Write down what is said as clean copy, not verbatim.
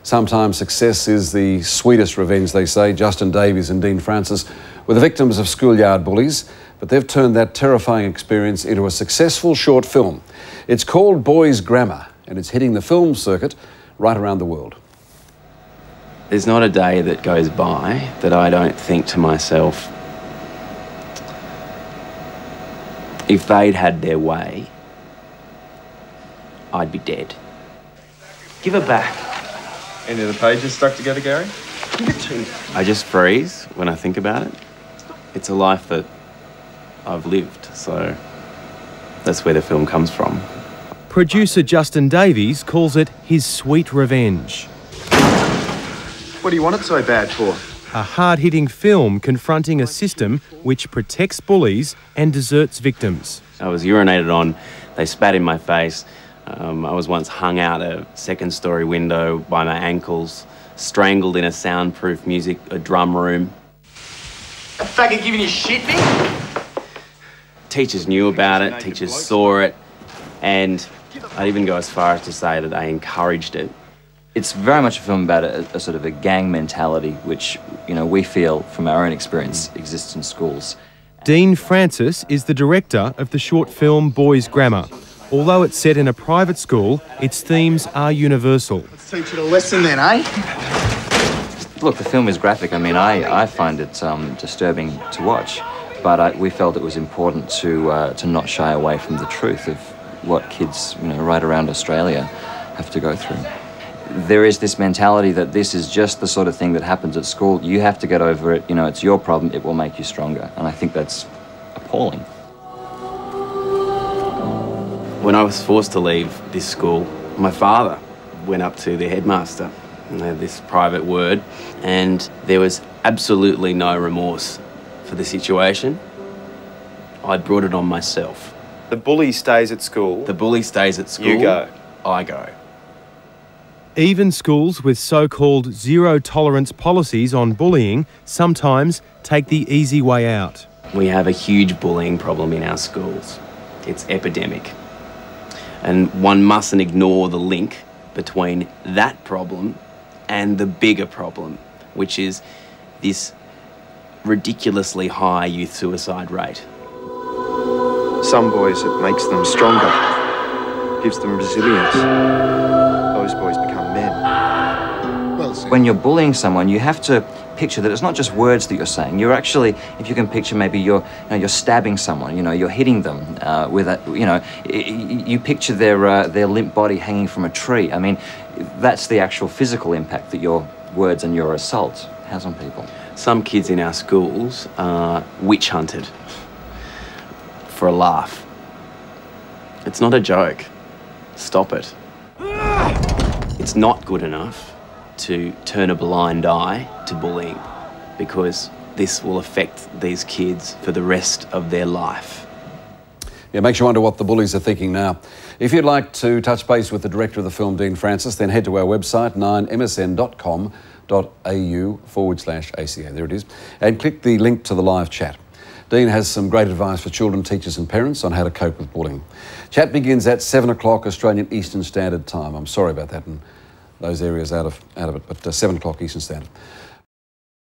Sometimes success is the sweetest revenge, they say. Justin Davies and Dean Francis were the victims of schoolyard bullies, but they've turned that terrifying experience into a successful short film. It's called Boys' Grammar, and it's hitting the film circuit right around the world. There's not a day that goes by that I don't think to myself, if they'd had their way, I'd be dead. Give it back. Any of the pages stuck together, Gary? Give it to me. I just freeze when I think about it. It's a life that I've lived, so that's where the film comes from. Producer Justin Davies calls it his sweet revenge. What do you want it so bad for? A hard-hitting film confronting a system which protects bullies and deserts victims. I was urinated on, they spat in my face. I was once hung out a second-story window by my ankles, strangled in a soundproof drum room. A faggot giving you shit, Nick? Teachers knew about it, teachers saw it, and I'd even go as far as to say that they encouraged it. It's very much a film about a sort of a gang mentality, which, you know, we feel from our own experience exists in schools. Dean Francis is the director of the short film Boys' Grammar. Although it's set in a private school, its themes are universal. Let's teach it a lesson then, eh? Look, the film is graphic. I mean, I find it disturbing to watch, but we felt it was important to not shy away from the truth of what kids, you know, right around Australia have to go through. There is this mentality that this is just the sort of thing that happens at school. You have to get over it. You know, it's your problem. It will make you stronger. And I think that's appalling. When I was forced to leave this school, my father went up to the headmaster and they had this private word, and there was absolutely no remorse for the situation. I'd brought it on myself. The bully stays at school. The bully stays at school. You go. I go. Even schools with so-called zero-tolerance policies on bullying sometimes take the easy way out. We have a huge bullying problem in our schools. It's epidemic. And one mustn't ignore the link between that problem and the bigger problem, which is this ridiculously high youth suicide rate. Some boys, it makes them stronger, gives them resilience. Those boys become men. When you're bullying someone, you have to picture that it's not just words that you're saying. You're actually, if you can picture, maybe you're stabbing someone. You know, you're hitting them with a, you know, you picture their limp body hanging from a tree. I mean, that's the actual physical impact that your words and your assault has on people. Some kids in our schools are witch hunted for a laugh. It's not a joke. Stop it. It's not good enough to turn a blind eye to bullying, because this will affect these kids for the rest of their life. Yeah, makes you wonder what the bullies are thinking now. If you'd like to touch base with the director of the film, Dean Francis, then head to our website, 9msn.com.au/ACA. There it is. And click the link to the live chat. Dean has some great advice for children, teachers and parents on how to cope with bullying. Chat begins at 7 o'clock Australian Eastern Standard Time. I'm sorry about that and those areas out of it, but 7 o'clock Eastern Standard.